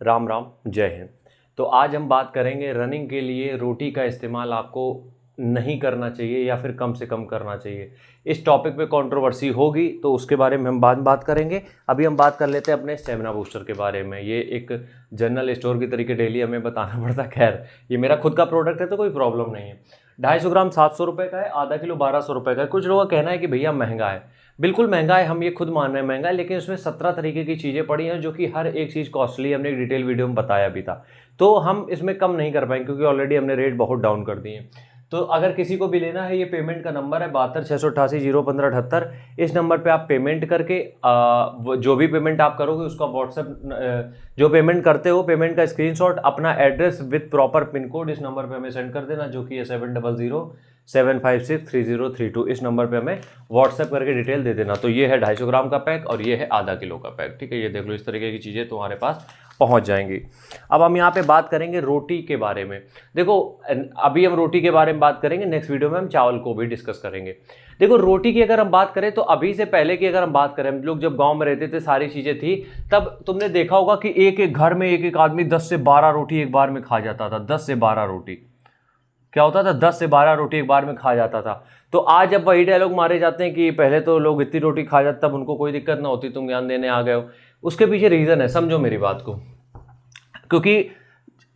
राम राम, जय हिंद। तो आज हम बात करेंगे रनिंग के लिए रोटी का इस्तेमाल आपको नहीं करना चाहिए या फिर कम से कम करना चाहिए। इस टॉपिक पे कंट्रोवर्सी होगी तो उसके बारे में हम बाद में बात करेंगे। अभी हम बात कर लेते हैं अपने स्टेमिना बूस्टर के बारे में। ये एक जनरल स्टोर की तरीके डेली हमें बताना पड़ता है। खैर, ये मेरा खुद का प्रोडक्ट है तो कोई प्रॉब्लम नहीं है। 250 ग्राम 700 रुपये का है, आधा किलो 1200 रुपये का है। कुछ लोगों का कहना है कि भैया महंगा है। बिल्कुल महंगा है, हम ये खुद मान रहे हैं महंगा है, लेकिन उसमें 17 तरीके की चीज़ें पड़ी हैं जो कि हर एक चीज़ कॉस्टली, हमने एक डिटेल वीडियो में बताया भी था। तो हम इसमें कम नहीं कर पाएंगे क्योंकि ऑलरेडी हमने रेट बहुत डाउन कर दिए हैं। तो अगर किसी को भी लेना है, ये पेमेंट का नंबर है 72 688 01578। इस नंबर पे आप पेमेंट करके जो भी पेमेंट आप करोगे उसका व्हाट्सएप, जो पेमेंट करते हो पेमेंट का स्क्रीनशॉट, अपना address with proper pin code इस नंबर पे हमें सेंड कर देना, जो कि है 7007563032। इस नंबर पे हमें व्हाट्सएप करके डिटेल दे देना। तो ये है 250 ग्राम का पैक और ये है आधा किलो का पैक। ठीक है, ये देख लो, इस तरीके की चीज़ें तुम्हारे पास पहुंच जाएंगी। अब हम यहाँ पे बात करेंगे रोटी के बारे में। देखो, अभी हम रोटी के बारे में बात करेंगे, नेक्स्ट वीडियो में हम चावल को भी डिस्कस करेंगे। देखो, रोटी की अगर हम बात करें तो अभी से पहले की अगर हम बात करें, हम लोग जब गांव में रहते थे सारी चीज़ें थी, तब तुमने देखा होगा कि एक एक घर में एक एक आदमी 10 से 12 रोटी एक बार में खा जाता था। 10 से 12 रोटी क्या होता था? 10 से 12 रोटी एक बार में खा जाता था। तो आज अब वही डायलॉग मारे जाते हैं कि पहले तो लोग इतनी रोटी खा जाते, तब उनको कोई दिक्कत ना होती, तुम ज्ञान देने आ गए हो। उसके पीछे रीज़न है, समझो मेरी बात को। क्योंकि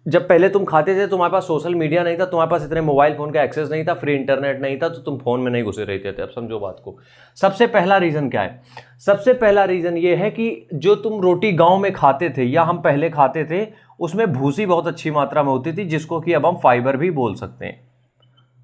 जब पहले तुम खाते थे, तुम्हारे पास सोशल मीडिया नहीं था, तुम्हारे पास इतने मोबाइल फोन का एक्सेस नहीं था, फ्री इंटरनेट नहीं था, तो तुम फोन में नहीं घुसे रहते थे। अब समझो बात को। सबसे पहला रीज़न क्या है? सबसे पहला रीज़न ये है कि जो तुम रोटी गांव में खाते थे या हम पहले खाते थे, उसमें भूसी बहुत अच्छी मात्रा में होती थी, जिसको कि अब हम फाइबर भी बोल सकते हैं।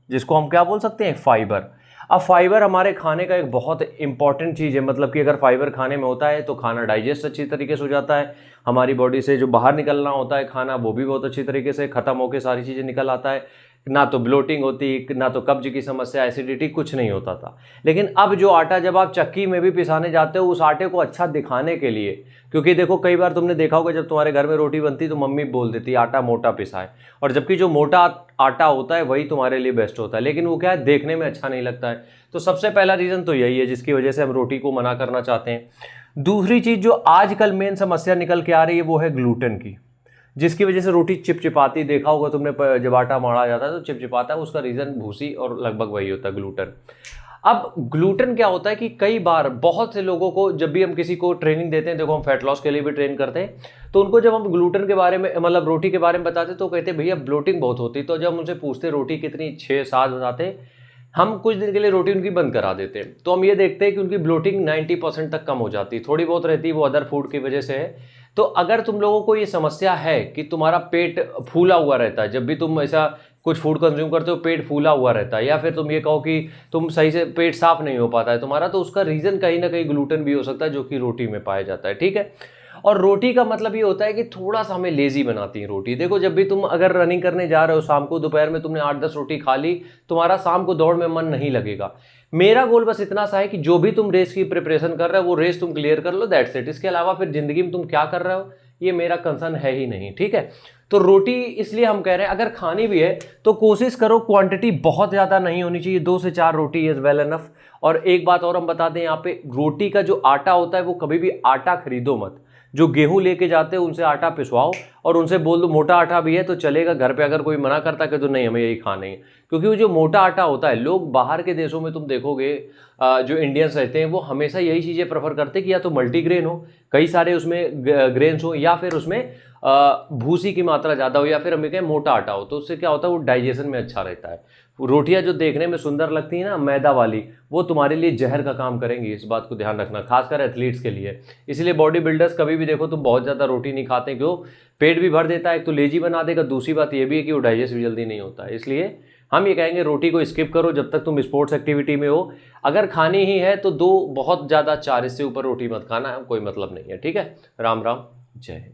जिसको हम क्या बोल सकते हैं? फाइबर। अब फाइबर हमारे खाने का एक बहुत इंपॉर्टेंट चीज़ है। मतलब कि अगर फाइबर खाने में होता है तो खाना डाइजेस्ट अच्छी तरीके से हो जाता है, हमारी बॉडी से जो बाहर निकलना होता है खाना, वो भी बहुत अच्छी तरीके से खत्म होकर सारी चीज़ें निकल आता है। ना तो ब्लोटिंग होती, ना तो कब्ज की समस्या, एसिडिटी, कुछ नहीं होता था। लेकिन अब जो आटा जब आप चक्की में भी पिसाने जाते हो, उस आटे को अच्छा दिखाने के लिए, क्योंकि देखो कई बार तुमने देखा होगा जब तुम्हारे घर में रोटी बनती तो मम्मी बोल देती आटा मोटा पिसा है, और जबकि जो मोटा आटा होता है वही तुम्हारे लिए बेस्ट होता है, लेकिन वो क्या है, देखने में अच्छा नहीं लगता है। तो सबसे पहला रीज़न तो यही है जिसकी वजह से हम रोटी को मना करना चाहते हैं। दूसरी चीज़ जो आजकल मेन समस्या निकल के आ रही है वो है ग्लूटेन की, जिसकी वजह से रोटी चिपचिपाती, देखा होगा तुमने जब आटा माड़ा जाता है तो चिपचिपाता है। उसका रीज़न भूसी और लगभग वही होता है, ग्लूटेन। अब ग्लूटेन क्या होता है कि कई बार बहुत से लोगों को, जब भी हम किसी को ट्रेनिंग देते हैं, देखो हम फैट लॉस के लिए भी ट्रेन करते हैं, तो उनको जब हम ग्लूटेन के बारे में, मतलब रोटी के बारे में बताते तो कहते भैया ब्लोटिंग बहुत होती। तो जब उनसे पूछते रोटी कितनी, 6-7 बताते, हम कुछ दिन के लिए रोटी उनकी बंद करा देते हैं। तो हम ये देखते हैं कि उनकी ब्लोटिंग 90% तक कम हो जाती, थोड़ी बहुत रहती है, वो अदर फूड की वजह से है। तो अगर तुम लोगों को ये समस्या है कि तुम्हारा पेट फूला हुआ रहता है, जब भी तुम ऐसा कुछ फूड कंज्यूम करते हो पेट फूला हुआ रहता है, या फिर तुम ये कहो कि तुम सही से पेट साफ नहीं हो पाता है तुम्हारा, तो उसका रीज़न कहीं ना कहीं ग्लूटेन भी हो सकता है, जो कि रोटी में पाया जाता है। ठीक है, और रोटी का मतलब ये होता है कि थोड़ा सा हमें लेजी बनाती है रोटी। देखो, जब भी तुम अगर रनिंग करने जा रहे हो शाम को, दोपहर में तुमने 8-10 रोटी खा ली, तुम्हारा शाम को दौड़ में मन नहीं लगेगा। मेरा गोल बस इतना सा है कि जो भी तुम रेस की प्रिपरेशन कर रहे हो वो रेस तुम क्लियर कर लो, दैट्स इट। इसके अलावा फिर जिंदगी में तुम क्या कर रहे हो ये मेरा कंसर्न है ही नहीं। ठीक है, तो रोटी इसलिए हम कह रहे हैं अगर खानी भी है तो कोशिश करो क्वांटिटी बहुत ज़्यादा नहीं होनी चाहिए, 2 से 4 रोटी इज़ वेल एनफ। और एक बात और हम बता दें यहाँ पे, रोटी का जो आटा होता है वो कभी भी आटा खरीदो मत। जो गेहूं लेके जाते हो उनसे आटा पिसवाओ और उनसे बोल दो मोटा आटा भी है तो चलेगा। घर पे अगर कोई मना करता है कि तो नहीं हमें यही खाना है, क्योंकि वो जो मोटा आटा होता है, लोग बाहर के देशों में तुम देखोगे जो इंडियंस रहते हैं वो हमेशा यही चीज़ें प्रेफर करते हैं कि या तो मल्टीग्रेन हो, कई सारे उसमें ग्रेन्स हो, या फिर उसमें भूसी की मात्रा ज़्यादा हो, या फिर हमें कहें मोटा आटा हो। तो उससे क्या होता है, वो डाइजेशन में अच्छा रहता है। रोटियां जो देखने में सुंदर लगती हैं ना मैदा वाली, वो तुम्हारे लिए जहर का काम करेंगी। इस बात को ध्यान रखना, खासकर एथलीट्स के लिए। इसलिए बॉडी बिल्डर्स कभी भी देखो तुम बहुत ज़्यादा रोटी नहीं खाते, क्यों? पेट भी भर देता है, एक तो लेजी बना देगा, दूसरी बात ये भी है कि वो डाइजेस्ट भी जल्दी नहीं होता है। इसलिए हम ये कहेंगे रोटी को स्किप करो जब तक तुम स्पोर्ट्स एक्टिविटी में हो। अगर खानी ही है तो 2, बहुत ज़्यादा 4, इससे ऊपर रोटी मत खाना, कोई मतलब नहीं है। ठीक है, राम राम, जय हिंद।